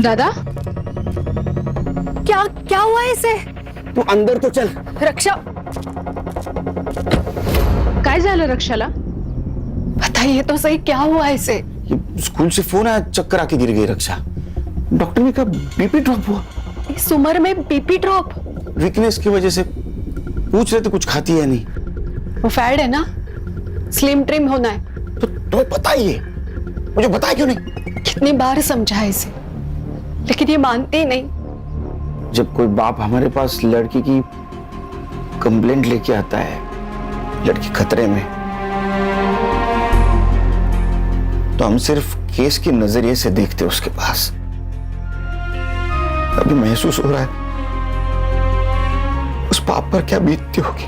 दादा, क्या क्या हुआ इसे? तू अंदर तो चल। रक्षा, काय झालं रक्षाला? बताइए तो सही, क्या हुआ इसे? ये स्कूल से फोन आया, चक्कर आके गिर गई रक्षा। डॉक्टर ने कहा बीपी ड्रॉप हुआ। इस उम्र में बीपी ड्रॉप? वीकनेस की वजह से। पूछ रहे थे कुछ खाती है नहीं। वो फैड है ना, स्लिम ट्रिम होना है। तो तुम्हें पता ही है, मुझे बताया क्यों नहीं? कितनी बार समझाया इसे, लेकिन ये मानते ही नहीं। जब कोई बाप हमारे पास लड़की की कंप्लेंट लेके आता है, लड़की खतरे में, तो हम सिर्फ केस के नजरिए से देखते उसके पास। अभी महसूस हो रहा है उस बाप पर क्या बीतती होगी।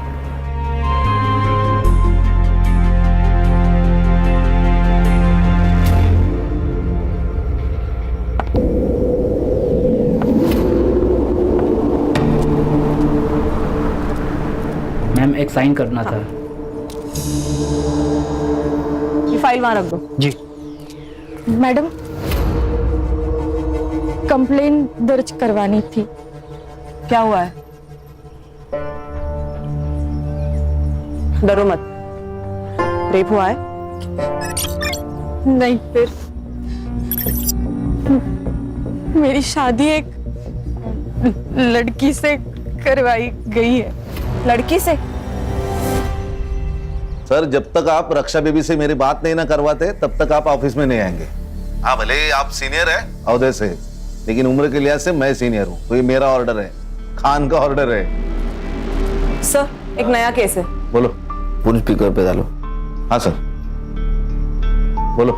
मैम एक साइन करना था। ये फाइल वहां रख दो। जी मैडम, कंप्लेन दर्ज करवानी थी। क्या हुआ है? डरो मत। रेप हुआ है? नहीं, फिर मेरी शादी एक लड़की से करवाई गई है। लड़की से? सर, जब तक आप रक्षा बेबी से मेरी बात नहीं ना करवाते तब तक आप ऑफिस में नहीं आएंगे। हाँ, भले ही आप सीनियर है औहदे से, लेकिन उम्र के लिहाज से मैं सीनियर हूँ, तो ये मेरा ऑर्डर है, खान का ऑर्डर है। सर, एक नया केस है। बोलो। फोन स्पीकर पे डालो। हाँ सर, बोलो।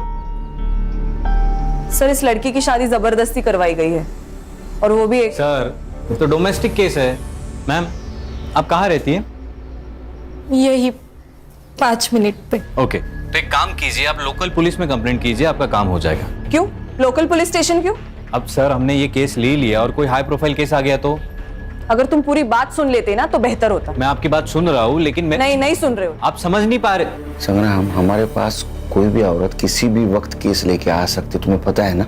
सर, इस लड़की की शादी जबरदस्ती करवाई गई है, और वो भी एक। सर, ये तो डोमेस्टिक केस है। मैम, आप कहाँ रहती हैं? यही 5 मिनट पे। ओके, तो एक काम कीजिए, आप लोकल पुलिस में कंप्लेंट कीजिए, आपका काम हो जाएगा। क्यों? लोकल पुलिस स्टेशन क्यों? अब सर, हमने ये केस ले लिया और कोई हाई प्रोफाइल केस आ गया तो? अगर तुम पूरी बात सुन लेते ना तो बेहतर होता। मैं आपकी बात सुन रहा हूँ, लेकिन मैं नहीं सुन रहे हो। आप समझ नहीं पा रहे। संग्राम, हमारे पास कोई भी औरत किसी भी वक्त केस लेके आ सकती, तुम्हें पता है ना।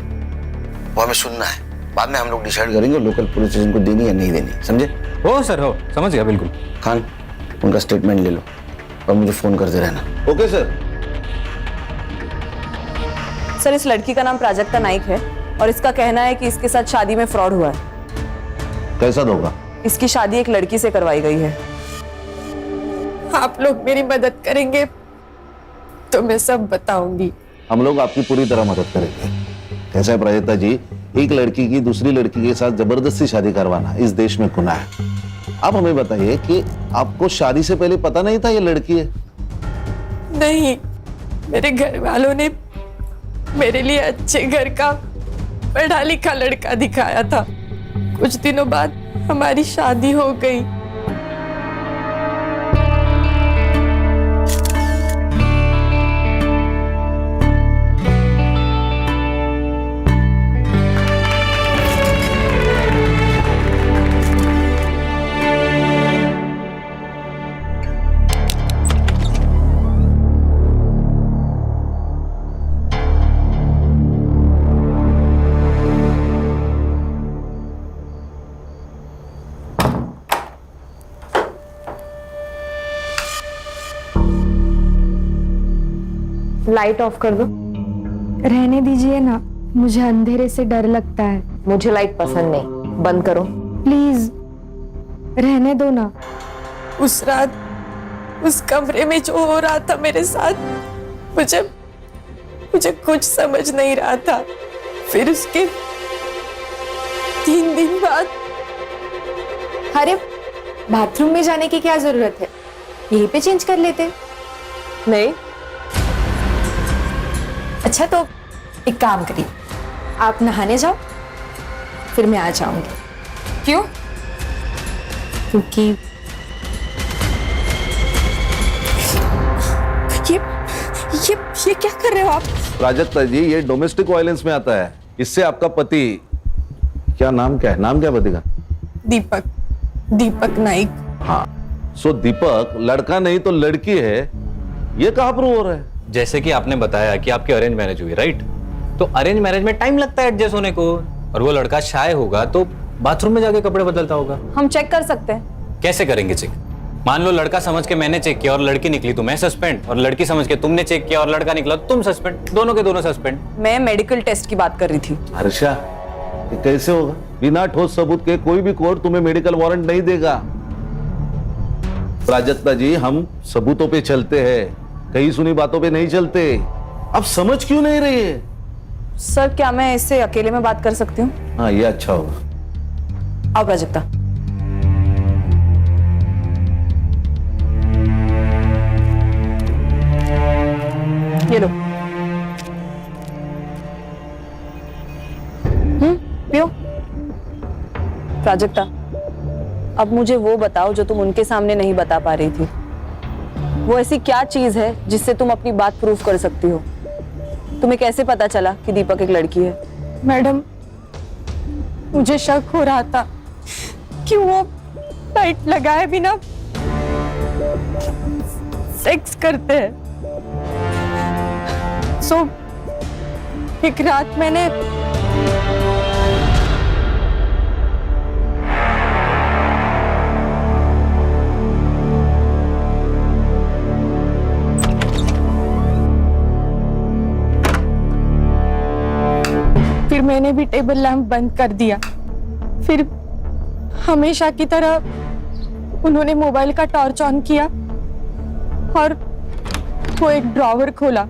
वो हमें सुनना है, बाद में हम लोग डिसाइड करेंगे लोकल पुलिस स्टेशन को देनी या नहीं देनी। समझे? हो सर, हो, समझ गया बिल्कुल। खान, उनका स्टेटमेंट ले लो और मुझे फोन करते रहना। Okay sir. सर, इस लड़की का नाम प्राजक्ता नाइक है, और इसका कहना है कि इसके साथ शादी में फ्रॉड हुआ है। कैसा होगा? इसकी शादी एक लड़की से करवाई गई है। आप लोग मेरी मदद करेंगे तो मैं सब बताऊंगी। हम लोग आपकी पूरी तरह मदद करेंगे। कैसा है प्राजक्ता जी, एक लड़की की दूसरी लड़की के साथ जबरदस्ती शादी करवाना इस देश में गुनाह है। आप हमें बताइए कि आपको शादी से पहले पता नहीं था ये लड़की है? नहीं, मेरे घर वालों ने मेरे लिए अच्छे घर का पढ़ा लिखा लड़का दिखाया था। कुछ दिनों बाद हमारी शादी हो गई। लाइट ऑफ कर दो। रहने दीजिए ना, मुझे अंधेरे से डर लगता है। मुझे लाइट पसंद नहीं, बंद करो। प्लीज रहने दो ना। उस रात उस कमरे में जो हो रहा था मेरे साथ, मुझे कुछ समझ नहीं रहा था। फिर उसके 3 दिन बाद। अरे, बाथरूम में जाने की क्या जरूरत है, यहीं पे चेंज कर लेते। नहीं। अच्छा, तो एक काम करिए, आप नहाने जाओ, फिर मैं आ जाऊंगी। क्यों? क्योंकि ये क्या कर रहे हो आप? प्राजक्ता जी, ये डोमेस्टिक वायलेंस में आता है। इससे आपका पति, क्या नाम क्या है? नाम क्या पति का? दीपक नाइक। हाँ, सो दीपक लड़का नहीं तो लड़की है, ये कहाँ प्रूव हो रहा है? जैसे कि आपने बताया कि आपकी अरेंज मैरिज हुई, राइट? तो अरेंज मैरिज में टाइम लगता है एडजस्ट होने को। और वो लड़का शाय होगा तो बाथरूम में जाके कपड़े बदलता होगा। हम चेक कर सकते हैं। कैसे करेंगे चेक? मान लो लड़का समझ के मैंने चेक किया और लड़की निकली तो मैं सस्पेंड, और लड़की समझ के तुमने चेक किया और लड़का निकला तो तुम सस्पेंड, दोनों के दोनों सस्पेंड। मैं मेडिकल टेस्ट की बात कर रही थी। हर्षा, ये कैसे होगा? बिना ठोस सबूत के कोई भी कोर्ट तुम्हें मेडिकल वारंट नहीं देगा। प्राजक्ता जी, हम सबूतों पे चलते हैं, कहीं सुनी बातों पे नहीं चलते। आप समझ क्यों नहीं रही है? सर, क्या मैं इससे अकेले में बात कर सकती हूँ? हाँ, ये अच्छा होगा। आओ प्राजक्ता। ये लो। पियो। प्राजक्ता, अब मुझे वो बताओ जो तुम उनके सामने नहीं बता पा रही थी। वो ऐसी क्या चीज है जिससे तुम अपनी बात प्रूफ कर सकती हो? तुम्हें कैसे पता चला कि दीपक एक लड़की है? मैडम, मुझे शक हो रहा था कि वो लाइट लगाए बिना सेक्स करते हैं। सो एक रात मैंने फिर मैंने भी टेबल लैंप बंद कर दिया। फिर हमेशा की तरह उन्होंने मोबाइल का टॉर्च ऑन किया और वो एक ड्रॉवर खोला।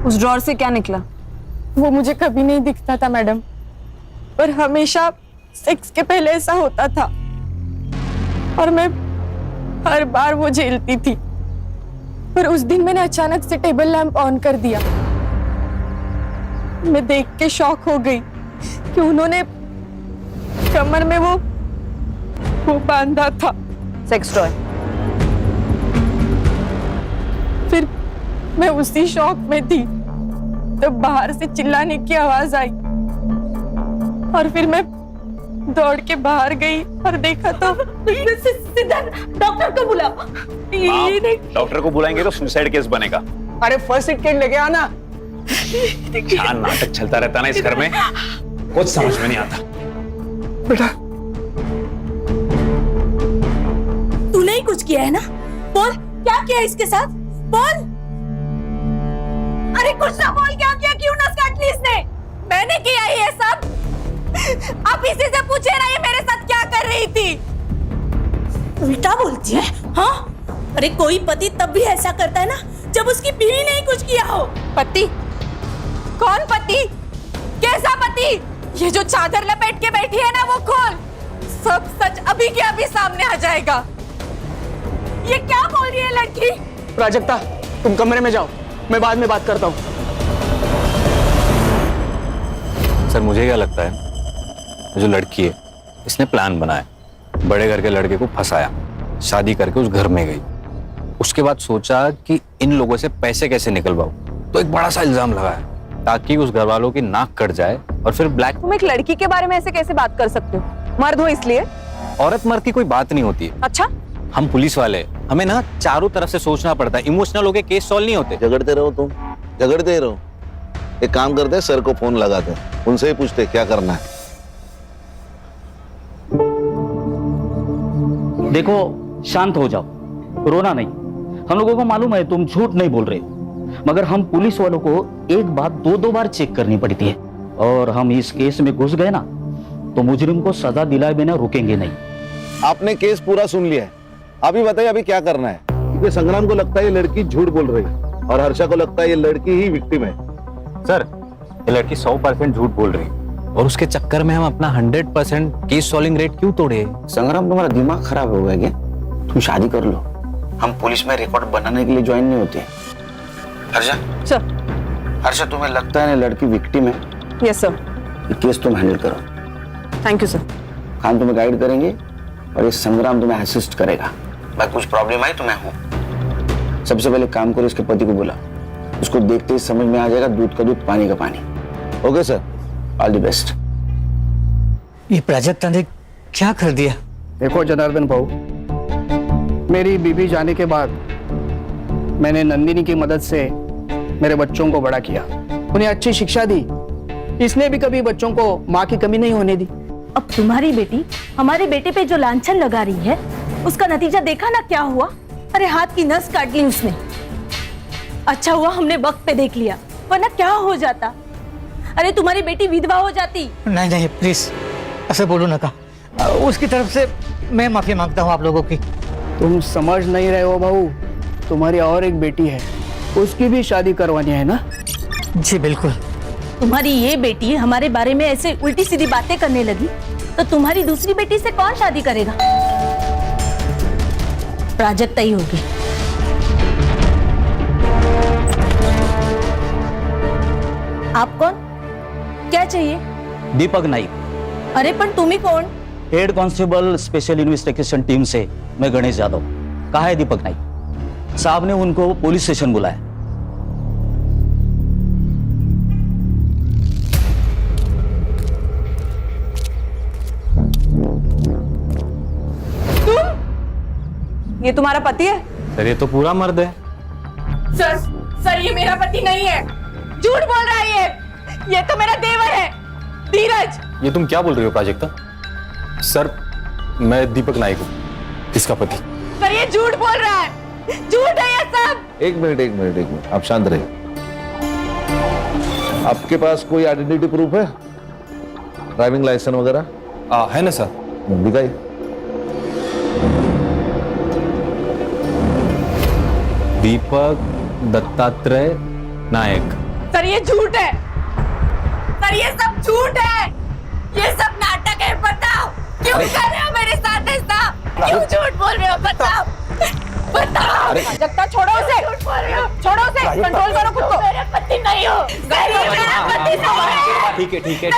उस ड्रॉर से क्या निकला? वो मुझे कभी नहीं दिखता था मैडम, पर हमेशा सेक्स के पहले ऐसा होता था और मैं हर बार वो झेलती थी। पर उस दिन मैंने अचानक से टेबल लैंप ऑन कर दिया। मैं देख के शॉक हो गई कि उन्होंने कमर में वो बांधा था सेक्स टॉय। फिर मैं उसी शॉक में थी तो बाहर से चिल्लाने की आवाज आई और फिर मैं दौड़ के बाहर गई और देखा तो सीधा डॉक्टर को बुला। डॉक्टर को बुलाएंगे तो सुसाइड केस बनेगा। अरे फर्स्ट एड किट लेके आना। क्या नाटक चलता रहता ना इस घर में, कुछ समझ में नहीं आता। बेटा, तूने ही कुछ किया है ना? बोल, क्या किया इसके साथ? बोल। अरे कुछ ना बोल, क्या किया? क्यों नस काट ली इसने? मैंने किया ये सब। आप इसी से पूछे ना ये मेरे साथ क्या कर रही थी। उल्टा बोलती है, हाँ? अरे कोई पति तब भी ऐसा करता है ना जब उसकी बीवी ने ही कुछ किया हो। पति? कौन पति? कैसा पति? ये जो चादर लपेट के बैठी है ना, वो खोल। सब सच अभी के अभी सामने आ जाएगा। ये क्या बोल रही है लड़की? प्राजक्ता, तुम कमरे में जाओ, मैं बाद में बात करता हूँ। सर, मुझे क्या लगता है, जो लड़की है इसने प्लान बनाया, बड़े घर के लड़के को फंसाया, शादी करके उस घर में गई, उसके बाद सोचा कि इन लोगों से पैसे कैसे निकलवाऊं, तो एक बड़ा सा इल्जाम लगाया ताकि उस घर वालों की नाक कट जाए और फिर ब्लैक। तुम एक लड़की के बारे में ऐसे कैसे बात कर सकते हो? मर्द हो इसलिए? औरत मर्द की कोई बात नहीं होती है। अच्छा, हम पुलिस वाले, हमें ना चारों तरफ से सोचना पड़ता है, इमोशनल होके केस सॉल्व नहीं होते। झगड़ते रहो तुम, झगड़ते रहो। एक काम करते हैं, सर को फोन लगाते हैं, उनसे ही पूछते क्या करना है। देखो, शांत हो जाओ, रोना नहीं। हम लोगों को मालूम है तुम झूठ नहीं बोल रहे, मगर हम पुलिस वालों को एक बात दो बार चेक करनी पड़ती है, और हम इस केस में घुस गए ना तो मुजरिम को सजा दिलाए बिना रुकेंगे नहीं। आपने केस पूरा सुन लिया है, अभी बताइए अभी क्या करना है? क्योंकि संग्राम को लगता है ये लड़की झूठ बोल रही है और हर्षा को लगता है ये लड़की ही विक्टिम है। सर, ये लड़की 100% झूठ बोल रही है और उसके चक्कर में हम अपना 100% केस सॉल्विंग रेट क्यों तोड़े? संग्राम, तुम्हारा दिमाग खराब हो गया क्या? तुम शादी कर लो, हम पुलिस में रिकॉर्ड बनाने के लिए ज्वाइन नहीं होते। हर्षा सर। हर्षा, तुम्हें लगता है ना लड़की विक्टिम है? Yes sir. ये केस तुम हैंडल करो। Thank you sir. हम तुम्हें गाइड करेंगे और ये संग्राम तुम्हें असिस्ट करेगा। भाई कुछ प्रॉब्लम आई तो मैं हूँ। सबसे पहले काम करो, इसके पति को बुला, उसको देखते ही समझ में आ जाएगा दूध का दूध पानी का पानी। Okay sir, all the best. ये प्राजक्ता ने क्या कर दिया? देखो जनार्दन भाऊ, मेरी बीबी जाने के बाद मैंने नंदिनी की मदद से मेरे बच्चों को बड़ा किया, उन्हें अच्छी शिक्षा दी। इसने भी कभी बच्चों को माँ की कमी नहीं होने दी। अब तुम्हारी बेटी हमारे बेटे पे जो लांछन लगा रही है, उसका नतीजा देखा ना क्या हुआ। अरे हाथ की नस काट ली उसने। अच्छा हुआ हमने वक्त पे देख लिया, वरना क्या हो जाता। अरे तुम्हारी बेटी विधवा हो जाती। नहीं नहीं प्लीज ऐसे बोलो ना का। उसकी तरफ से मैं माफी मांगता हूँ आप लोगों की। तुम समझ नहीं रहे हो बहू, तुम्हारी और एक बेटी है, उसकी भी शादी करवानी है ना। जी बिल्कुल। तुम्हारी ये बेटी हमारे बारे में ऐसे उल्टी सीधी बातें करने लगी तो तुम्हारी दूसरी बेटी से कौन शादी करेगा? प्राजक्ता ही होगी। आप कौन? क्या चाहिए? दीपक नाइक। अरे पर तुम ही कौन? Head constable special investigation team से मैं गणेश यादव। कहा है दीपक नाइक? साहब ने उनको पुलिस स्टेशन बुलाया। ये तुम्हारा पति है? सर ये तो पूरा मर्द है। सर ये मेरा पति नहीं है, झूठ बोल रहा है ये तो मेरा देवर है, धीरज। ये तुम क्या बोल रही हो प्राजक्ता? सर मैं दीपक नाइक हूँ, इसका पति। सर ये झूठ बोल रहा है, झूठ है ये सब। एक मिनट, आप शांत रहिए। आपके पास कोई आइडेंटिटी प्रूफ है? ड्राइविंग लाइसेंस वगैरह? है ना सर। दिखाइए। दीपक दत्तात्रेय नायक। सर ये झूठ है, सर ये सब झूठ है, ये सब नाटक है। बताओ क्यों कर रहे हो मेरे साथ ऐसा? क्यों झूठ बोल रहे हो? बताओ बताओ। प्राजक्ता छोड़ो उसे, छोड़ो उसे, कंट्रोल करो खुद को। मेरे पति नहीं हो, मेरा पति नहीं है। ठीक है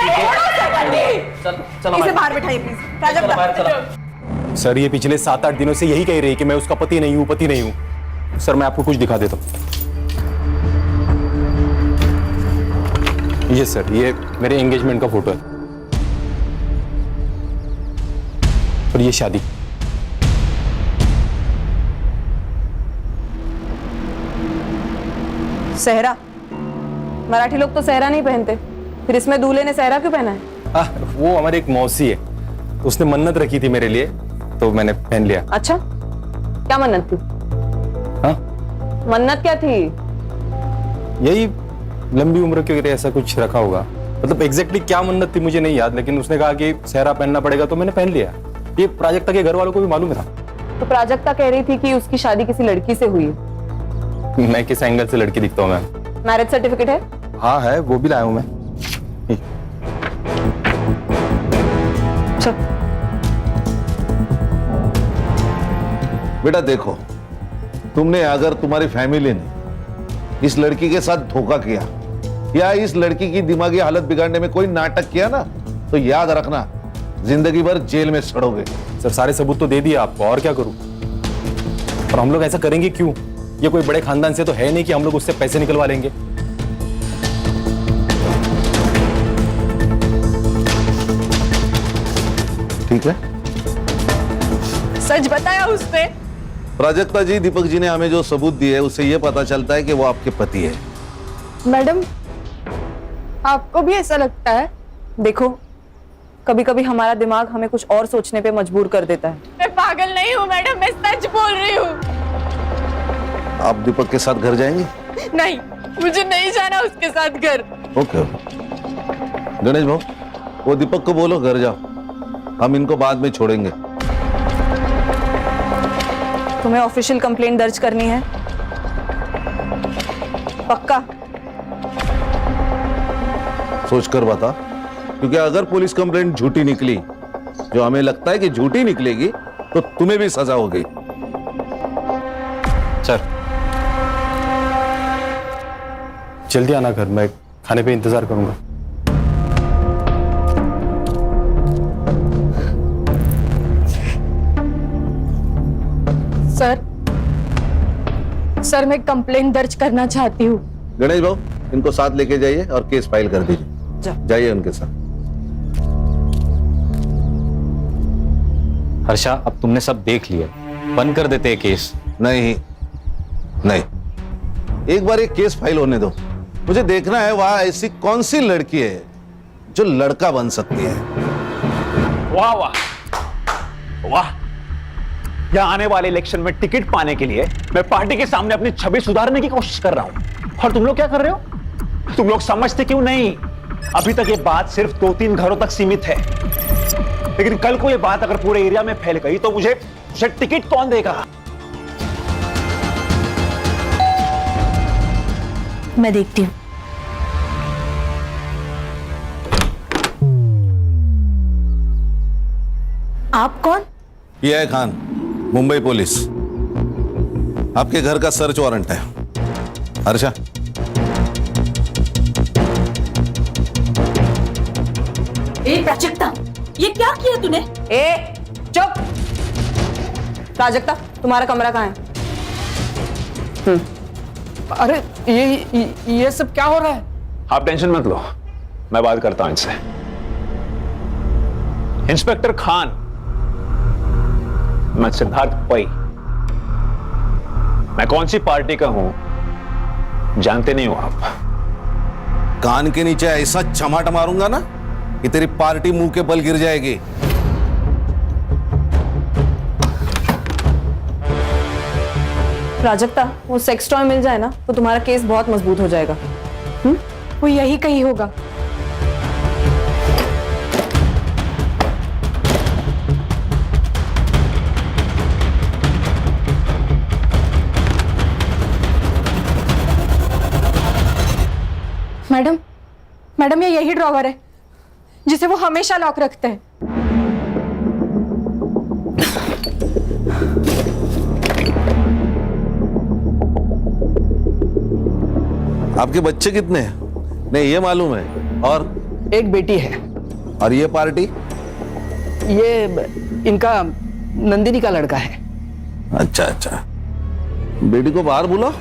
चलो इसे बाहर बिठाइए प्लीज। प्राजक्ता सर ये पिछले 7-8 दिनों से यही कह रही है कि मैं उसका पति नहीं हूँ। सर मैं आपको कुछ दिखा देता हूँ। ये सर, ये मेरे एंगेजमेंट का फोटो है और ये शादी। सेहरा, मराठी लोग तो सेहरा नहीं पहनते, फिर इसमें दूल्हे ने सेहरा क्यों पहना है? वो हमारी एक मौसी है, उसने मन्नत रखी थी मेरे लिए तो मैंने पहन लिया। अच्छा, क्या मन्नत थी? हाँ? मन्नत क्या थी? यही लंबी उम्र के लिए ऐसा कुछ रखा होगा। मतलब एग्जैक्टली क्या मन्नत थी मुझे नहीं याद, लेकिन उसने कहा कि सेहरा पहनना पड़ेगा तो मैंने पहन लिया। ये प्राजक्ता के घर वालों को भी मालूम था। तो प्राजक्ता कह रही थी कि उसकी शादी किसी लड़की से हुई है। मैं किस एंगल से लड़की दिखता हूँ मैम? मैरिज सर्टिफिकेट है? हाँ है, वो भी लाया हूँ मैं। चल। बेटा देखो, तुमने अगर तुम्हारी फैमिली ने इस लड़की के साथ धोखा किया या इस लड़की की दिमागी हालत बिगाड़ने में कोई नाटक किया ना, तो याद रखना जिंदगी भर जेल में सड़ोगे। सर सारे सबूत तो दे दिए आपको, और क्या करूं? और हम लोग ऐसा करेंगे क्यों? ये कोई बड़े खानदान से तो है नहीं कि हम लोग उससे पैसे निकलवा लेंगे। ठीक है, सच बताया उसने। प्राजक्ता जी, दीपक जी ने हमें जो सबूत दिए उससे यह पता चलता है कि वो आपके पति है। मैडम, आपको भी ऐसा लगता है? देखो, कभी कभी हमारा दिमाग हमें कुछ और सोचने पे मजबूर कर देता है। मैं पागल नहीं हूँ मैडम, मैं सच बोल रही हूँ। आप दीपक के साथ घर जाएंगे? नहीं, मुझे नहीं जाना उसके साथ घर। ओके। गणेश भाऊ, वो दीपक को बोलो घर जाओ, हम इनको बाद में छोड़ेंगे। तुम्हें ऑफिशियल कंप्लेंट दर्ज करनी है? पक्का? सोचकर बता, क्योंकि अगर पुलिस कंप्लेंट झूठी निकली, जो हमें लगता है कि झूठी निकलेगी, तो तुम्हें भी सजा होगी। सर जल्दी आना घर, मैं खाने पे इंतजार करूंगा। सर मैं कंप्लेंट दर्ज करना चाहती हूँ। गणेश भाऊ, इनको साथ लेके जाइए और केस फाइल कर दीजिए। जाइए उनके साथ। हर्षा, अब तुमने सब देख लिया, बंद कर देते हैं केस। नहीं नहीं, एक बार एक केस फाइल होने दो, मुझे देखना है वहां ऐसी कौन सी लड़की है जो लड़का बन सकती है। वाह वाह वाह, यहाँ आने वाले इलेक्शन में टिकट पाने के लिए मैं पार्टी के सामने अपनी छवि सुधारने की कोशिश कर रहा हूं, और तुम लोग क्या कर रहे हो? तुम लोग समझते क्यों नहीं? अभी तक ये बात सिर्फ 2-3 घरों तक सीमित है, लेकिन कल को ये बात अगर पूरे एरिया में फैल गई तो मुझे टिकट कौन देगा? मैं देखती हूँ। आप कौन? ये है खान, मुंबई पुलिस। आपके घर का सर्च वारंट है। हर्षा, ए प्राजक्ता, ये क्या किया तूने? ए चुप। प्राजक्ता, तुम्हारा कमरा कहाँ है? अरे ये सब क्या हो रहा है? आप टेंशन मत लो, मैं बात करता हूं इनसे। इंस्पेक्टर खान, मैं सिद्धार्थ पै। मैं कौन सी पार्टी का हूं जानते नहीं हो आप? कान के नीचे ऐसा चमाट मारूंगा ना कि तेरी पार्टी मुंह के बल गिर जाएगी। प्राजक्ता, वो सेक्स टॉय मिल जाए ना तो तुम्हारा केस बहुत मजबूत हो जाएगा। वो यही कहीं होगा। मैडम, मैडम ये यही ड्रॉवर है जिसे वो हमेशा लॉक रखते हैं। आपके बच्चे कितने हैं? नहीं, ये मालूम है। और एक बेटी है। और ये पार्टी? ये इनका नंदिनी का लड़का है। अच्छा अच्छा, बेटी को बाहर बुलाओ।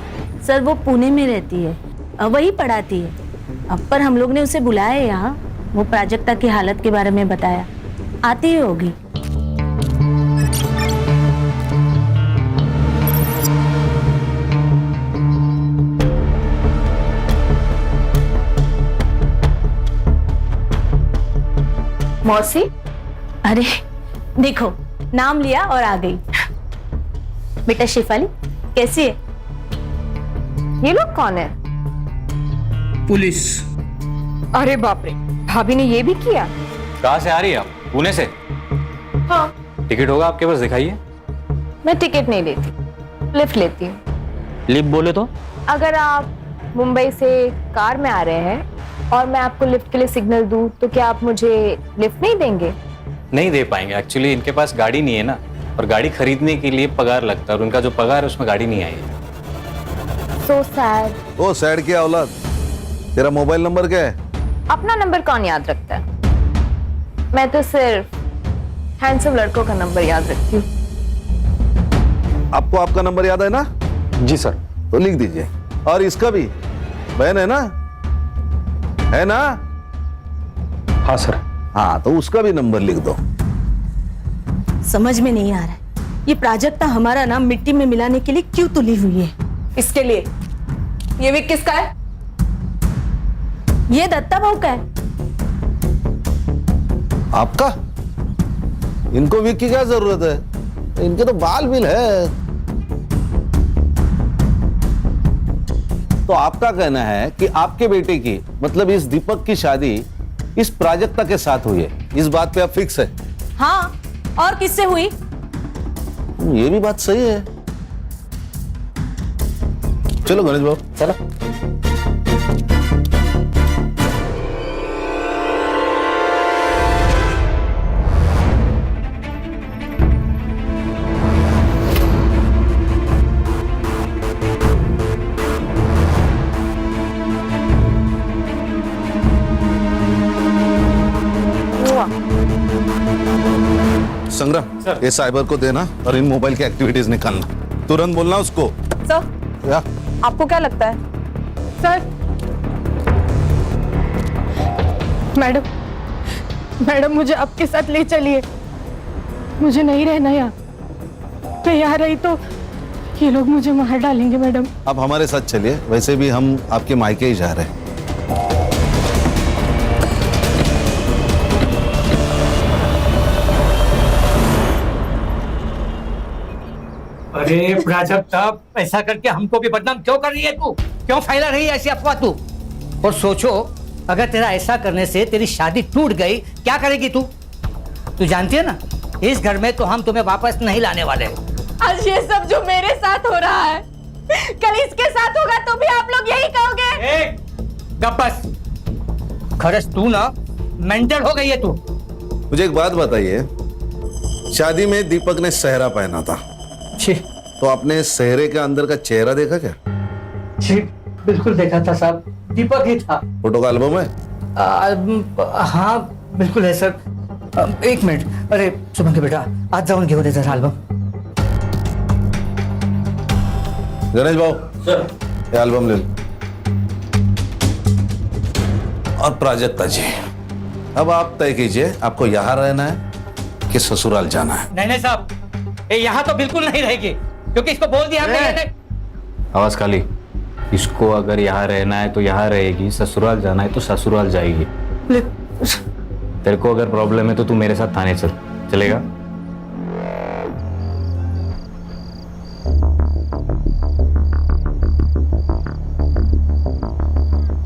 सर वो पुणे में रहती है, वही पढ़ाती है। अब पर हम लोग ने उसे बुलाया है यहाँ, वो प्राजक्ता की हालत के बारे में बताया, आती ही होगी। मौसी, अरे देखो, नाम लिया और आ गई। बेटा शिफाली, कैसी है? ये लोग कौन है? पुलिस। अरे बाप रे, भाभी ने ये भी किया? कहाँ से आ रही है आप? पुणे से? हाँ। टिकट होगा आपके पास, दिखाइए। मैं टिकट नहीं लेती, लिफ्ट लेती हूँ। लिफ्ट बोले तो? अगर आप मुंबई से कार में आ रहे हैं और मैं आपको लिफ्ट के लिए सिग्नल दूं तो क्या आप मुझे लिफ्ट नहीं देंगे? नहीं दे पाएंगे, एक्चुअली इनके पास गाड़ी नहीं है ना, और गाड़ी खरीदने के लिए पगार लगता है, और उनका जो पगार है उसमें गाड़ी नहीं आई है। So sad। ओ सैड क्या औलाद, तेरा मोबाइल नंबर क्या है? अपना नंबर कौन याद रखता है? मैं तो सिर्फ हैंडसम लड़कों का नंबर याद रखती हूँ। आपको आपका नंबर याद है ना? जी सर। तो लिख दीजिए। और इसका भी, बहन है ना? है ना? हाँ सर। हाँ, तो उसका भी नंबर लिख दो। समझ में नहीं आ रहा है, ये प्राजक्ता हमारा नाम मिट्टी में मिलाने के लिए क्यों तुली हुई है? इसके लिए ये विक किसका है? ये दत्ता बहू का है। आपका? इनको विक की क्या जरूरत है? इनके तो बाल बिल है। तो आपका कहना है कि आपके बेटे की, मतलब इस दीपक की शादी इस प्राजक्ता के साथ हुई है, इस बात पे आप फिक्स है? हाँ, और किससे हुई? ये भी बात सही है। चलो गणेश बाबू, चलो। संग्राम, ये साइबर को देना और इन मोबाइल की एक्टिविटीज निकालना। तुरंत बोलना उसको। सर, या? आपको क्या लगता है? सर, मैडम, मैडम मुझे आपके साथ ले चलिए, मुझे नहीं रहना यहाँ। मैं यहाँ रही तो ये लोग मुझे मार डालेंगे मैडम। आप हमारे साथ चलिए, वैसे भी हम आपके मायके ही जा रहे हैं। अरे प्राजक्ता, ऐसा करके हमको भी बदनाम क्यों कर रही है तू? क्यों फैला रही है ऐसी अफवाह तू? और सोचो, अगर तेरा ऐसा करने से तेरी शादी टूट गई, क्या करेगी तू? तू जानती है ना, इस घर में तो हम तुम्हें वापस नहीं लाने वाले। आज ये सब जो मेरे साथ हो रहा है, कल इसके साथ होगा तो भी आप लोग यही कहोगे। गप बस। खरस तू ना मेंटल हो गई है तू। मुझे एक बात बताइए, शादी में दीपक ने सेहरा पहना था, छी, तो आपने सेहरे के अंदर का चेहरा देखा क्या? छी, बिल्कुल देखा था साहब, दीपक ही था। फोटो का एल्बम है? हाँ बिल्कुल है सर। एक मिनट, अरे सुमन के बेटा, आज जाऊन घेऊन दे जरा एल्बम। गणेश भाऊ सर, ये एल्बम ले लो। और प्राजक्ता जी, अब आप तय कीजिए, आपको यहाँ रहना है कि ससुराल जाना है? नहीं साहब, ये यहाँ तो बिल्कुल नहीं रहेगी, क्योंकि इसको बोल दिया हमने। आवाज खाली। इसको अगर यहाँ रहना है तो यहाँ रहेगी, ससुराल जाना है तो ससुराल जाएगी। तेरे को अगर प्रॉब्लम है तो तू मेरे साथ थाने चल, चलेगा?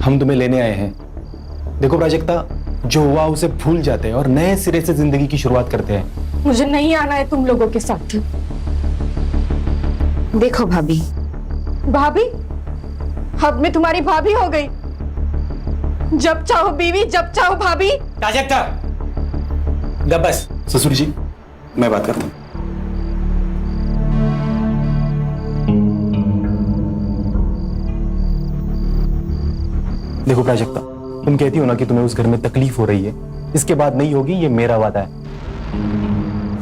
हम तुम्हें लेने आए हैं। देखो प्राजक्ता, जो हुआ उसे भूल जाते हैं और नए सिरे से जिंदगी की शुरुआत करते हैं। मुझे नहीं आना है तुम लोगों के साथ। देखो भाभी, भाभी? अब मैं तुम्हारी भाभी हो गई। जब चाहो बीवी, जब चाहो भाभी। प्राजक्ता, गप बस। ससुर जी, मैं बात करता हूँ। देखो प्राजक्ता, तुम कहती हो ना कि तुम्हें उस घर में तकलीफ हो रही है, इसके बाद नहीं होगी, ये मेरा वादा है।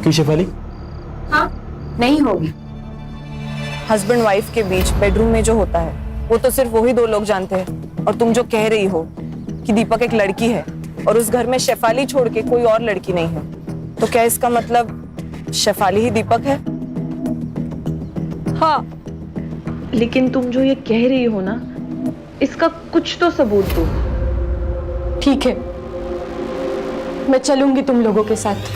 क्यों शेफाली? हाँ, नहीं होगी। हस्बैंड वाइफ के बीच बेडरूम में जो होता है वो तो सिर्फ वही दो लोग जानते हैं। और तुम जो कह रही हो कि दीपक एक लड़की है और उस घर में शेफाली छोड़ के कोई और लड़की नहीं है, तो क्या इसका मतलब शेफाली ही दीपक है? हाँ, लेकिन तुम जो ये कह रही हो ना, इसका कुछ तो सबूत दो। ठीक है, मैं चलूंगी तुम लोगों के साथ।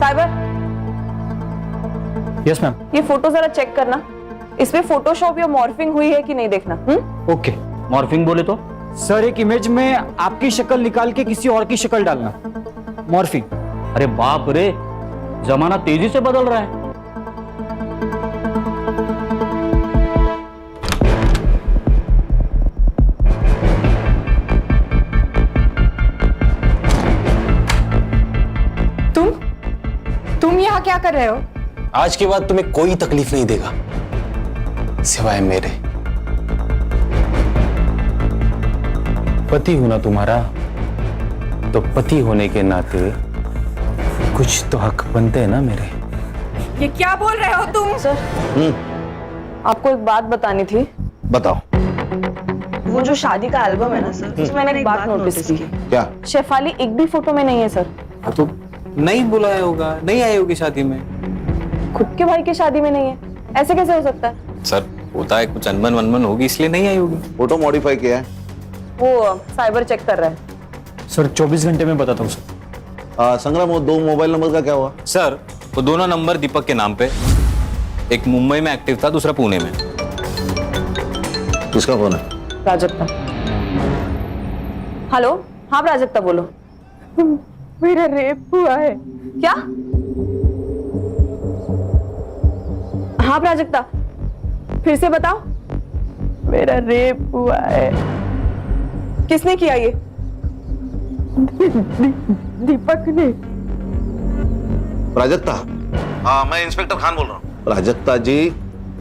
Cyber, yes ma'am. ये फोटो जरा चेक करना, इसमें फोटोशॉप या मॉर्फिंग हुई है कि नहीं देखना। ओके। मॉर्फिंग बोले तो? सर, एक इमेज में आपकी शक्ल निकाल के किसी और की शक्ल डालना, मॉर्फिंग। अरे बाप रे, जमाना तेजी से बदल रहा है। तुम यहाँ क्या कर रहे हो? आज के बाद तुम्हें कोई तकलीफ नहीं देगा, सिवाय मेरे। पति हूं ना तुम्हारा, तो पति होने के नाते कुछ तो हक बनते हैं ना मेरे। ये क्या बोल रहे हो तुम? सर, आपको एक बात बतानी थी। बताओ। वो जो शादी का एल्बम है ना सर, उसमें मैंने एक बात नोटिस की। क्या? शेफाली एक भी फोटो में नहीं है सर। तो नहीं बुलाया होगा, नहीं आई होगी शादी में। खुद के भाई की शादी में नहीं है, ऐसे कैसे हो सकता है? सर, होता है कुछ अनबन वनबन होगी, इसलिए नहीं आई होगी। फोटो मॉडिफाई किया है? वो साइबर चेक कर रहा है। सर 24 घंटे में बताता हूँ सर। संग्राम, वो 2 मोबाइल नंबर का क्या हुआ? सर, वो दोनों नंबर दीपक के नाम पे, एक मुंबई में एक्टिव था, दूसरा पुणे में। किसका फोन है? प्राजक्ता। हेलो, हाँ प्राजक्ता बोलो। मेरा रेप हुआ है। क्या? हाँ प्राजक्ता, फिर से बताओ। मेरा रेप हुआ है। किसने किया ये? दीपक ने। प्राजक्ता? हाँ, मैं इंस्पेक्टर खान बोल रहा हूँ। प्राजक्ता जी,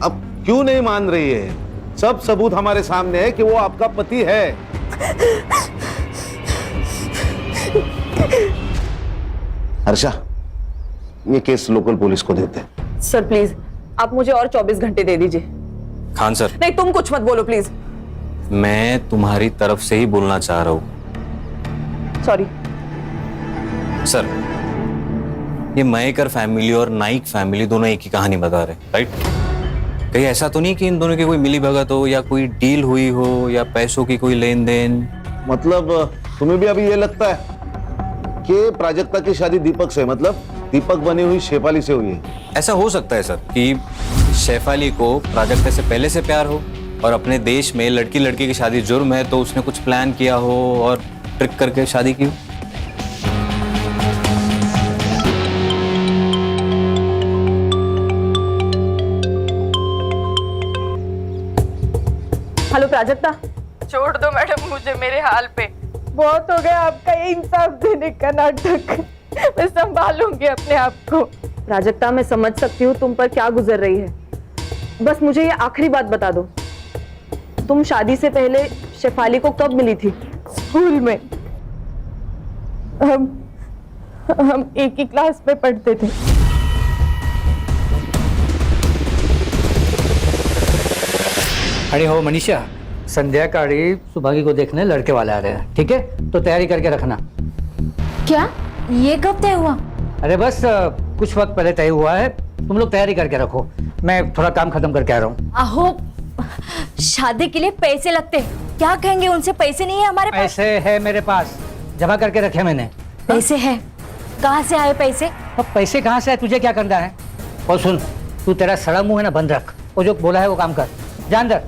अब क्यों नहीं मान रही है? सब सबूत हमारे सामने है कि वो आपका पति है। हर्षा, ये केस लोकल पुलिस को देते हैं। सर प्लीज, आप मुझे और 24 घंटे दे दीजिए। खान सर, नहीं, तुम कुछ मत बोलो प्लीज। मैं तुम्हारी तरफ से ही बोलना चाह रहा हूँ। सॉरी। सर, ये मयेकर फैमिली और नाइक फैमिली दोनों एक ही कहानी बता रहे, राइट? कहीं ऐसा तो नहीं कि इन दोनों की कोई मिली भगत हो या कोई डील हुई हो या पैसों की कोई लेन देन? मतलब तुम्हें भी अभी ये लगता है कि प्राजक्ता की शादी दीपक से, मतलब दीपक बनी हुई शेफाली से हुई है? ऐसा हो सकता है सर कि शेफाली को प्राजक्ता से पहले से प्यार हो और अपने देश में लड़की लड़की की शादी जुर्म है तो उसने कुछ प्लान किया हो और ट्रिक करके शादी की हो। हेलो प्राजक्ता। छोड़ दो मैडम मुझे मेरे हाल पे, बहुत हो गया आपका ये इंसाफ देने का नाटक। मैं संभालूंगी अपने आप को। प्राजक्ता, मैं समझ सकती हूँ तुम पर क्या गुजर रही है, बस मुझे ये आखिरी बात बता दो, तुम शादी से पहले शेफाली को कब मिली थी? स्कूल में हम एक ही क्लास में पढ़ते थे। अरे हो मनीषा, संध्याकाळी सुभागी को देखने लड़के वाले आ रहे हैं, ठीक है? तो तैयारी करके रखना। क्या ये कब तय हुआ? अरे बस कुछ वक्त पहले तय हुआ है, तुम लोग तैयारी करके रखो, मैं थोड़ा काम खत्म करके आ रहा हूँ। आहो, शादी के लिए पैसे लगते, क्या कहेंगे उनसे? पैसे नहीं है हमारे पास। पैसे है मेरे पास, जमा करके रखे मैंने। पैसे है? कहाँ से आए पैसे? अब पैसे कहाँ से आए, तुझे क्या करना है? और सुन, तू तेरा सड़ा मुंह है ना बंद रख, वो जो बोला है वो काम कर, जा अंदर।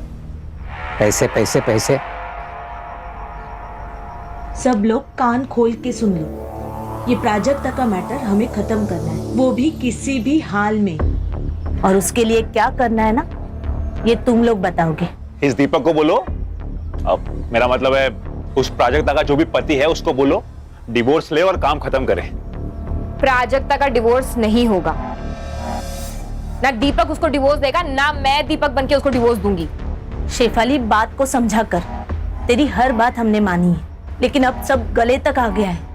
पैसे पैसे पैसे। सब लोग कान खोल के सुन लो, ये प्राजक्ता का मैटर हमें खत्म करना है, वो भी किसी भी हाल में। और उसके लिए क्या करना है ना, ये तुम लोग बताओगे। इस दीपक को बोलो, अब मेरा मतलब है उस प्राजक्ता का जो भी पति है उसको बोलो डिवोर्स ले और काम खत्म करे। प्राजक्ता का डिवोर्स नहीं होगा, ना दीपक उसको डिवोर्स देगा, ना मैं दीपक बनके उसको डिवोर्स दूंगी। शेफाली, बात को समझा कर, तेरी हर बात हमने मानी है, लेकिन अब सब गले तक आ गया है।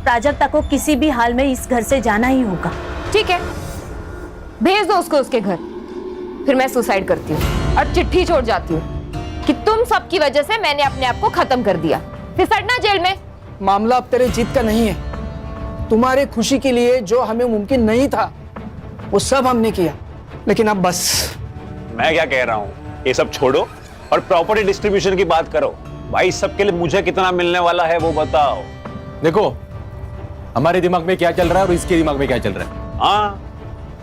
प्राजक्ता को किसी भी हाल में इस घर से जाना ही होगा। ठीक है, भेज दो उसको उसके घर, फिर मैं सुसाइड करती हूँ और चिट्ठी छोड़ जाती हूँ कि तुम सबकी वजह से मैंने अपने आप को खत्म कर दिया, फिर सड़ना जेल में। मामला अब तेरे जीत का नहीं है, तुम्हारी खुशी के लिए जो हमें मुमकिन नहीं था वो सब हमने किया, लेकिन अब बस। मैं क्या कह रहा हूँ, ये सब छोड़ो और प्रॉपर्टी डिस्ट्रीब्यूशन की बात करो। भाई सबके लिए मुझे कितना मिलने वाला है वो बताओ। देखो, हमारे दिमाग में क्या चल रहा है और इसके दिमाग में क्या चल रहा है। हाँ,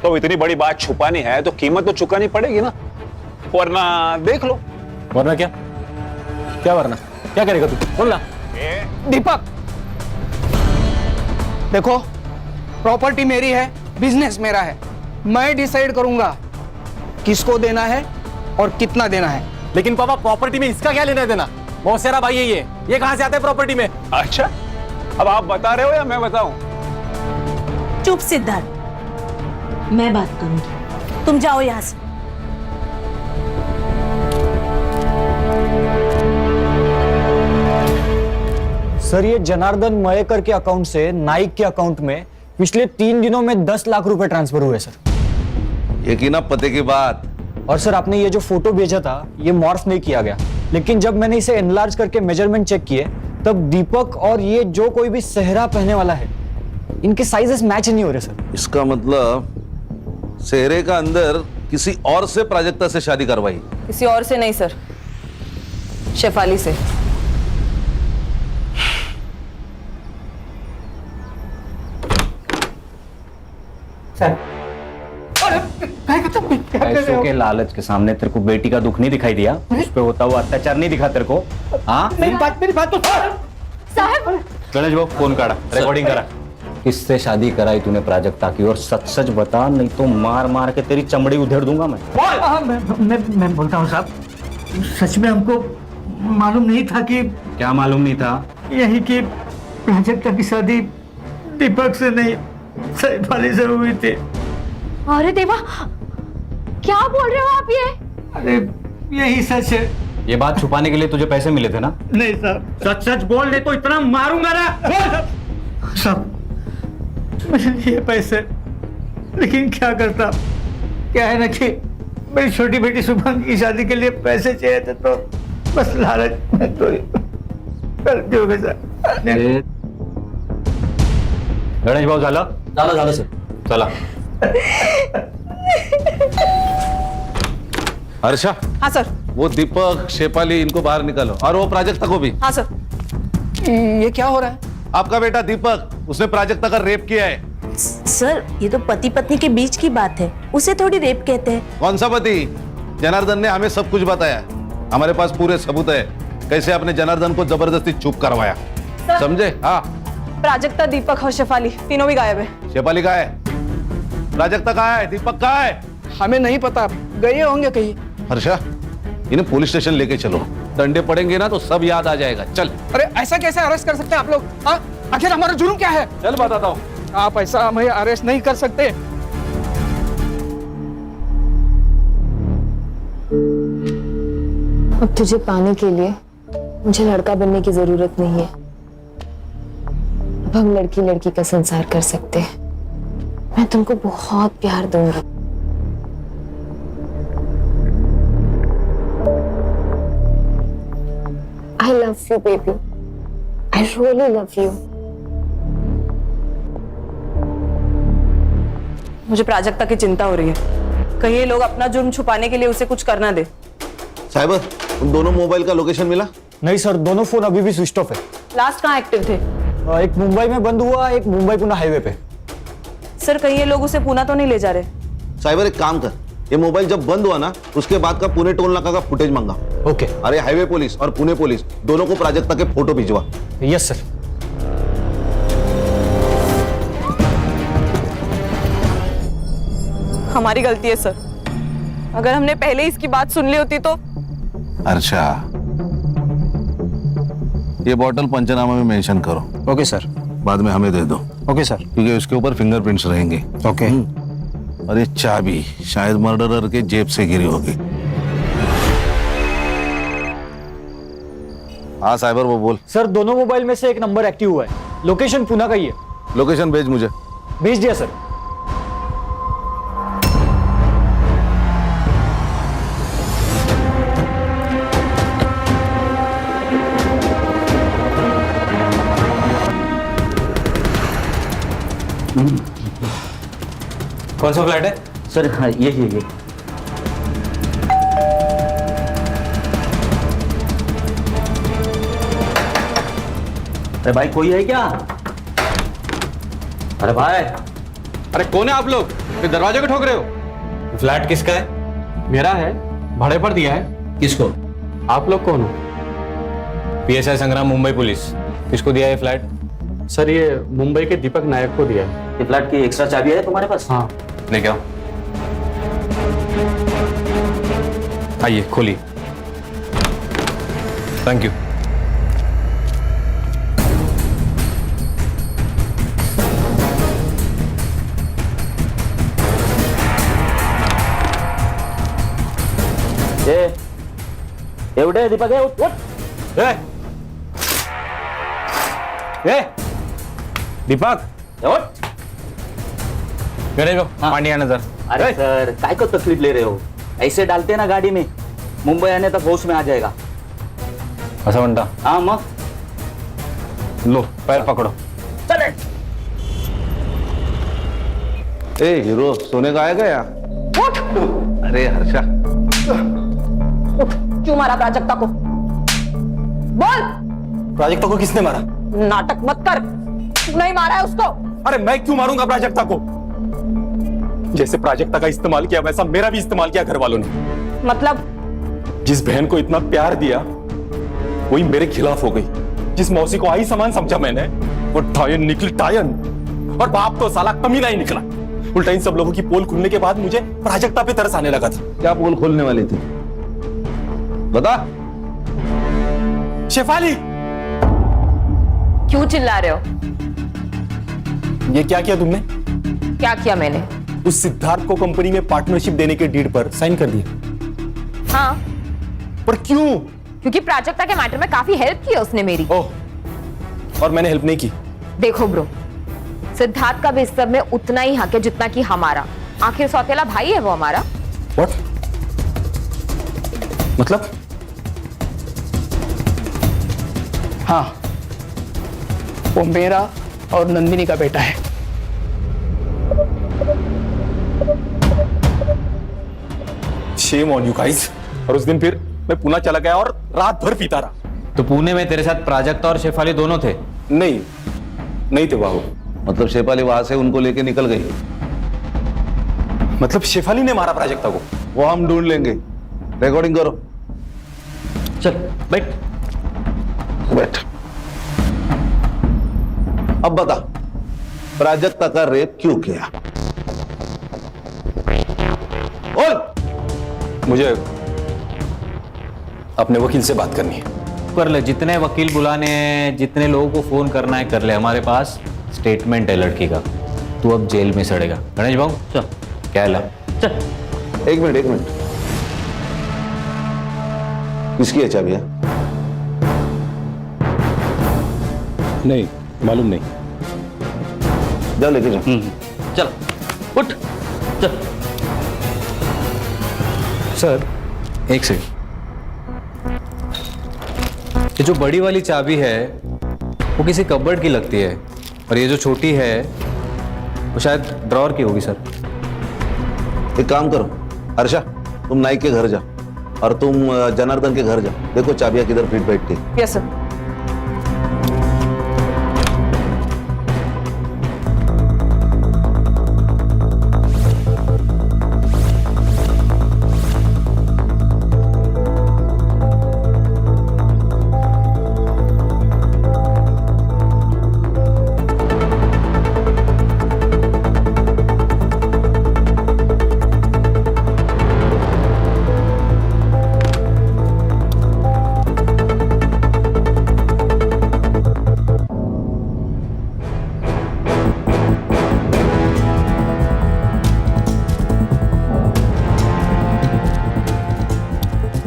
तो इतनी बड़ी बात छुपानी है तो कीमत तो चुकानी पड़ेगी ना, वरना देख लो। वरना क्या? क्या वरना? क्या करेगा तू? बोलना। दीपक, देखो, प्रॉपर्टी मेरी है, बिजनेस मेरा है, मैं डिसाइड करूंगा किसको देना है और कितना देना है। लेकिन पापा, प्रॉपर्टी में इसका क्या लेना देना? मौसेरा भाई है ये कहां से आता है प्रॉपर्टी में? अच्छा, अब आप बता रहे हो या मैं बताऊं? चुप सिद्धार्थ, मैं बात करूंगी, तुम जाओ यहाँ से। सर, ये जनार्दन मयेकर के अकाउंट से नाइक के अकाउंट में पिछले 3 दिनों में 10 लाख रुपए ट्रांसफर हुए सर। यकीन पते की बात। और सर, आपने ये जो फोटो भेजा था ये मॉर्फ नहीं किया गया, लेकिन जब मैंने इसे एनलार्ज करके मेजरमेंट चेक किए तब दीपक और ये जो कोई भी सेहरा पहनने वाला है इनके साइजेस मैच नहीं हो रहे सर। इसका मतलब सेहरे का अंदर किसी और से प्राजक्ता से शादी करवाई? किसी और से नहीं सर, शेफाली से। सर, पैसों के लालच के सामने तेरे को बेटी का दुख नहीं दिखाई दिया? उस पे होता हुआ अत्याचार नहीं दिखा तेरे को? हाँ, मेरी बात तो साहब, गणेश वो फोन काटा, रिकॉर्डिंग करा। किससे शादी कराई तूने प्राजक्ता की? और सच सच बता, नहीं तो मार मार के तेरी चमड़ी उधेड़ दूंगा मैं। मैं बोलता हूँ साहब, सच में हमको मालूम नहीं था कि। क्या मालूम नहीं था? यही कि प्राजक्ता की शादी दीपक से नहीं शेफाली से हुई थी। अरे देवा, क्या बोल रहे हो आप ये? अरे यही सच है। ये बात छुपाने के लिए तुझे पैसे मिले थे ना? नहीं साहब, सच सच बोल दे तो इतना मारूंगा ना सब मेरे लिए पैसे, लेकिन क्या करता, क्या है ना कि मेरी छोटी बेटी शुभम की शादी के लिए पैसे चाहिए थे, तो बस लालच में तो गलती हो गई सर। गणेश भाऊ झालं झालं सर. चला. हर्षा, हाँ सर. वो दीपक, शेफाली, इनको बाहर निकालो और वो प्राजक्ता को भी. हाँ सर. ये क्या हो रहा है? आपका बेटा दीपक, उसने प्राजक्ता का रेप किया है. सर ये तो पति पत्नी के बीच की बात है, उसे थोड़ी रेप कहते हैं. कौन सा पति? जनार्दन ने हमें सब कुछ बताया. हमारे पास पूरे सबूत है कैसे आपने जनार्दन को जबरदस्ती चुप करवाया. समझे? हाँ. प्राजक्ता, दीपक और शेफाली तीनों भी गायब है. शेफाली कहाँ है? प्राजक्ता कहाँ है? दीपक कहाँ है? हमें नहीं पता, गए होंगे कहीं. हर्षा, इन्हें पुलिस स्टेशन लेके चलो. डंडे पड़ेंगे ना तो सब याद आ जाएगा. चल. अरे ऐसा कैसे अरेस्ट कर सकते हैं आप लोग? हाँ, आखिर हमारा जुर्म क्या है? चल बताता हूँ. आप ऐसा हमें अरेस्ट नहीं कर सकते. अब तुझे पाने के लिए मुझे लड़का बनने की जरूरत नहीं है. अब हम लड़की लड़की का संसार कर सकते हैं. मैं तुमको बहुत प्यार दूंगी. I love you, baby. I really love you. मुझे प्राजक्ता की चिंता हो रही है. कहीं ये लोग अपना जुर्म छुपाने के लिए उसे कुछ करना दे. साइबर, उन दोनों मोबाइल का लोकेशन मिला? नहीं सर, दोनों फोन अभी भी स्विच ऑफ है. लास्ट कहाँ एक्टिव थे? एक मुंबई में बंद हुआ, एक मुंबई पुणे हाईवे पे. सर कहीं ये लोग उसे पूना तो नहीं ले जा रहे? साइबर एक काम कर, ये मोबाइल जब बंद हुआ ना उसके बाद का पुणे टोल नाका का फुटेज मांगा. ओके. अरे हाईवे पुलिस और पुणे पुलिस दोनों को प्राजक्ता के फोटो भिजवा. Yes sir. हमारी गलती है सर. अगर हमने पहले इसकी बात सुन ली होती तो. अच्छा, ये बॉटल पंचनामा में मेंशन करो. Okay sir. बाद में हमें दे दो. Okay sir. क्योंकि उसके ऊपर फिंगरप्रिंट्स रहेंगे. ओके. और ये चाबी शायद मर्डरर के जेब से गिरी होगी. हाँ साइबर, वो बोल. सर दोनों मोबाइल में से एक नंबर एक्टिव हुआ है. लोकेशन पुणे का ही है. लोकेशन भेज मुझे. भेज दिया सर. कौन सा फ्लैट है? सर हाँ ये. अरे भाई कोई है क्या? अरे भाई. अरे कौन है आप लोग? फिर दरवाजे को ठोक रहे हो? फ्लैट किसका है? मेरा है, भाड़े पर दिया है. किसको? आप लोग कौन हो? PSI संग्राम, मुंबई पुलिस. किसको दिया है फ्लैट? सर ये मुंबई के दीपक नायक को दिया है. ये फ्लैट की एक्स्ट्रा चाबी है तुम्हारे पास? हाँ. लेके आओ. आइए खोलिए. Thank you. एवढे दीपक है. उठ. दीपक, उठ. गणेश भाऊ, पानी आना जरा. अरे सर काय को तकलीफ ले रहे हो? ऐसे डालते ना गाड़ी में, मुंबई आने तक होश में आ जाएगा. असं म्हणता? हाँ मग. लो पैर पकड़ो. चले. ए हीरो, सोने का आएगा या? अरे हर्षा, क्यों मारा प्राजक्ता को? बोल. प्राजक्ता को किसने मारा? नाटक मत कर. तू नहीं मारा है उसको. अरे मैं क्यों मारूंगा प्राजक्ता को? जैसे प्राजक्ता का इस्तेमाल किया वैसा मेरा भी इस्तेमाल किया घर वालों ने. मतलब? जिस बहन को इतना प्यार दिया वही मेरे खिलाफ हो गई. जिस मौसी को आई समान समझा मैंने, वो टायन निकली टायन. और बाप तो साला कमीना ही निकला. उल्टा इन सब लोगों की पोल खुलने के बाद मुझे प्राजक्ता पे तरस आने लगा था. क्या पोल खोलने वाली थी? बता. शेफाली, क्यों चिल्ला रहे हो? ये क्या किया तुमने? क्या किया मैंने? उस सिद्धार्थ को कंपनी में पार्टनरशिप देने के डीड पर साइन कर दिया. हाँ. पर क्यों? क्योंकि प्राजक्ता के मैटर में काफी हेल्प की उसने मेरी. ओह, और मैंने हेल्प नहीं की. देखो ब्रो, सिद्धार्थ का भी इस सब में उतना ही हक है जितना कि हमारा. आखिर सौतेला भाई है वो हमारा. What? मतलब? हाँ, वो मेरा और नंदिनी का बेटा है. Shame on you guys. और उस दिन फिर मैं पुणे चला गया और रात भर पीता रहा। तो पुणे में तेरे साथ प्राजक्ता और शेफाली दोनों थे? नहीं थे बाबू। मतलब शेफाली वहां से उनको लेके निकल गई? मतलब शेफाली ने मारा प्राजक्ता को? वो हम ढूंढ लेंगे। रिकॉर्डिंग करो। चल बैठ। बैठ। अब बता, प्राजक्ता का रेप क्यों किया? बोल। मुझे अपने वकील से बात करनी है। कर ले, जितने वकील बुलाने हैं, जितने लोगों को फोन करना है कर ले। हमारे पास स्टेटमेंट है लड़की का। तू अब जेल में सड़ेगा। गणेश बाबू चल। क्या ला? चल। एक मिनट। किसकी है चाबियां? नहीं मालूम नहीं। जाओ लेके जाओ। चल उठ चल। सर एक सेकंड, ये जो बड़ी वाली चाबी है वो किसी कबर्ड की लगती है और ये जो छोटी है वो शायद ड्रॉअर की होगी। सर एक काम करो हर्षा, तुम नाइक के घर जा और तुम जनार्दन के घर जाओ। देखो चाबियां किधर फिट बैठती है। Yes sir.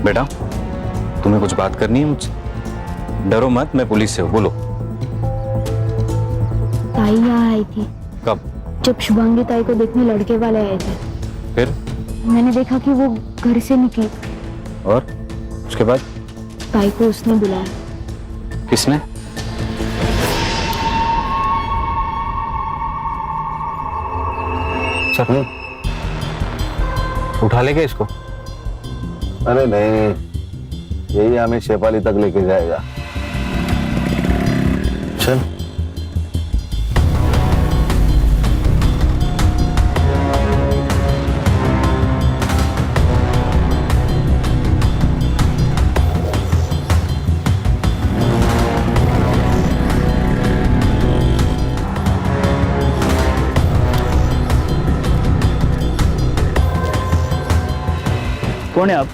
बेटा तुम्हें कुछ बात करनी है मुझसे? डरो मत, मैं पुलिस से हूँ। बोलो। ताई यहाँ आई थी। कब? जब शुभांगी ताई को देखने लड़के वाले आए थे। फिर? मैंने देखा कि वो घर से निकली। और उसके बाद? ताई को उसने बुलाया। किसने? सर उठा लेंगे इसको? अरे नहीं, यही हमें शेफाली तक लेके जाएगा। चल। कौन है आप?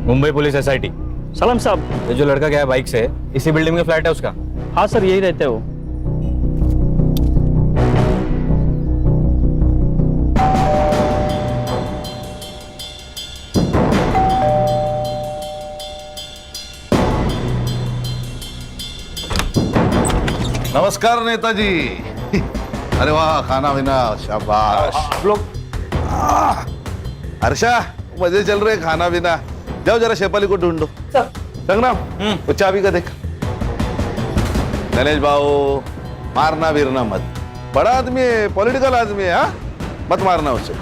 Mumbai police SIT। सलाम साहब। ये जो लड़का गया है बाइक से, इसी बिल्डिंग में फ्लैट है उसका? हाँ सर, यही रहते हो। नमस्कार नेताजी। अरे वाह, खाना पीना शाबाश। आप लोग हर्षा मजे चल रहे, खाना पीना। जाओ जरा शेफाली को ढूंढो। संग्राम वो चाबी का देख। गणेश भाऊ मारना वीरना मत, बड़ा आदमी है, पॉलिटिकल आदमी है। हाँ मत मारना उसे।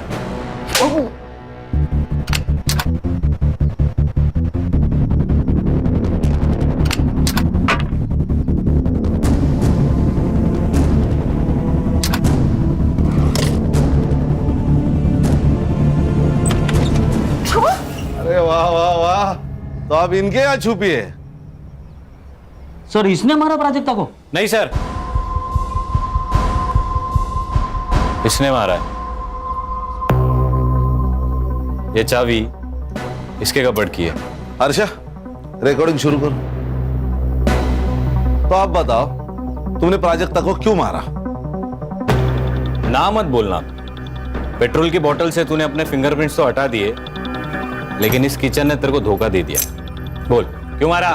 अरे वाह वाह वाह, तो आप इनके यहाँ छुपी है? सर इसने मारा प्राजक्ता को? नहीं सर, इसने मारा है। ये चाबी इसके कबर्ड की है। हर्षा रिकॉर्डिंग शुरू करो। तो आप बताओ, तुमने प्राजक्ता को क्यों मारा? ना मत बोलना। पेट्रोल की बोतल से तूने अपने फिंगरप्रिंट्स तो हटा दिए, लेकिन इस किचन ने तेरे को धोखा दे दिया। बोल क्यों मारा?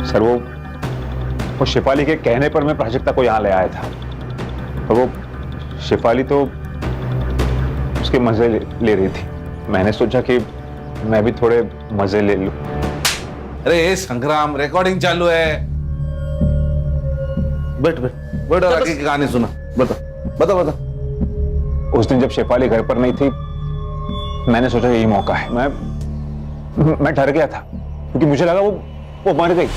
सर वो शेफाली के कहने पर मैं प्राजक्ता को यहाँ ले आया था। और वो शेफाली तो उसके मजे ले रही थी। मैंने सोचा कि मैं भी थोड़े मजे ले लूं। अरे संग्राम, रिकॉर्डिंग चालू है। बैठ बैठ बैठ और आगे की कहानी सुना। बता बता बता। उस दिन जब शेफाली घर पर नहीं थी मैंने सोचा यही मौका है। मैं डर गया था क्योंकि मुझे लगा वो मर गई,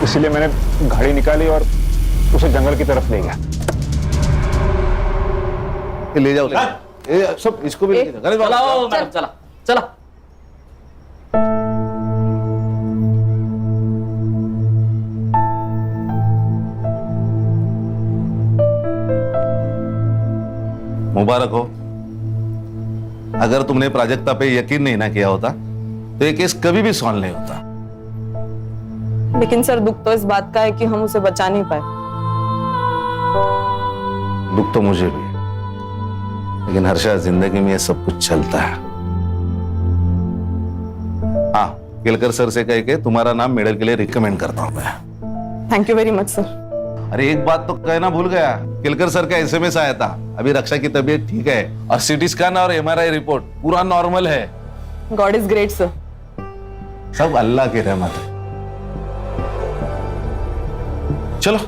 इसलिए मैंने गाड़ी निकाली और उसे जंगल की तरफ ले गया। ले जाओ, सब इसको भी लेके जाओ। चलाओ मैडम, चला चला। मुबारक हो। अगर तुमने प्राजक्ता पे यकीन नहीं ना किया होता तो ये केस कभी भी सॉल्व नहीं होता। लेकिन सर दुख तो इस बात का है कि हम उसे बचा नहीं पाए। दुख तो मुझे भी है, लेकिन हर्षा जिंदगी में ये सब कुछ चलता है। हाँ, केलकर सर से कह के तुम्हारा नाम मेडल के लिए रिकमेंड करता हूं मैं। Thank you very much sir. अरे एक बात तो कहना भूल गया, केलकर सर का एसएमएस आया था। अभी रक्षा की तबीयत ठीक है और सीटी स्कैन और एमआरआई रिपोर्ट पूरा नॉर्मल है। God is great sir. सब अल्लाह की रहमत है। चलो